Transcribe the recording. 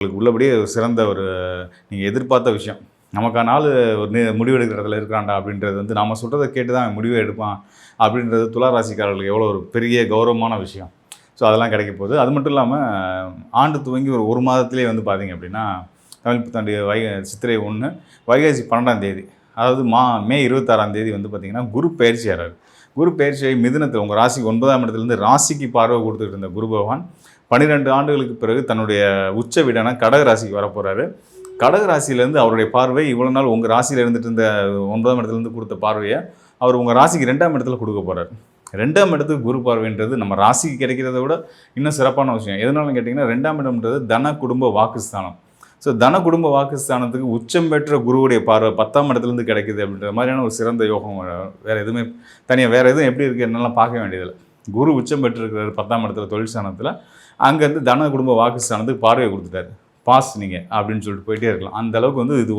உங்களுக்கு உள்ளபடியே ஒரு சிறந்த ஒரு நீங்கள் எதிர்பார்த்த விஷயம். நமக்கான ஆள் ஒரு முடிவெடுக்கிற இடத்துல இருக்கிறான்டா அப்படின்றது வந்து நம்ம சொல்கிறத கேட்டு தான் முடிவே எடுப்பான் அப்படின்றது துலா ராசிக்காரர்களுக்கு எவ்வளோ ஒரு பெரிய கௌரவமான விஷயம். ஸோ அதெல்லாம் கிடைக்க போகுது. அது மட்டும் இல்லாமல் ஆண்டு துவங்கி ஒரு மாதத்திலே வந்து பார்த்தீங்க அப்படின்னா தமிழ் புத்தாண்டு சித்திரை 1 வைகாசி 12ஆம் தேதி, அதாவது மே 26ஆம் தேதி வந்து பார்த்திங்கன்னா குரு பயிற்சி ஆகிறார். குரு பயிற்சியை மிதுனத்தில் உங்கள் ராசிக்கு 9ஆம் இடத்துலேருந்து ராசிக்கு பார்வை கொடுத்துட்டு இருந்த குரு பகவான் 12 ஆண்டுகளுக்கு பிறகு தன்னுடைய உச்ச வீடான கடக ராசிக்கு வரப்போகிறாரு. கடக ராசியிலேருந்து அவருடைய பார்வை இவ்வளோ நாள் உங்கள் ராசியில் இருந்துட்டு இருந்த 9ஆம் இடத்துலேருந்து கொடுத்த பார்வையை அவர் உங்கள் ராசிக்கு 2ஆம் இடத்துல கொடுக்க போகிறார். 2ஆம் இடத்துக்கு குரு பார்வைன்றது நம்ம ராசிக்கு கிடைக்கிறத விட இன்னும் சிறப்பான விஷயம். எதனாலும் கேட்டிங்கன்னா 2ஆம் இடம்ன்றது தன குடும்ப வாக்குஸ்தானம். ஸோ தன குடும்ப வாக்குஸ்தானத்துக்கு உச்சம் பெற்ற குருவுடைய பார்வை 10ஆம் இடத்துலேருந்து கிடைக்குது அப்படின்ற மாதிரியான ஒரு சிறந்த யோகம். வேறு எதுவுமே தனியாக வேறு எதுவும் எப்படி இருக்குது என்னெல்லாம் பார்க்க வேண்டியதில்லை. குரு உச்சம் பெற்றிருக்கிறார் 10ஆம் இடத்துல தொழில் ஸ்தானத்தில். அங்கேருந்து தன குடும்ப வாக்குஸ்தானத்துக்கு பார்வையை கொடுத்துட்டாரு. பாஸ் நீங்கள் அப்படின்னு சொல்லிட்டு போயிட்டே இருக்கலாம். அந்த அளவுக்கு வந்து இது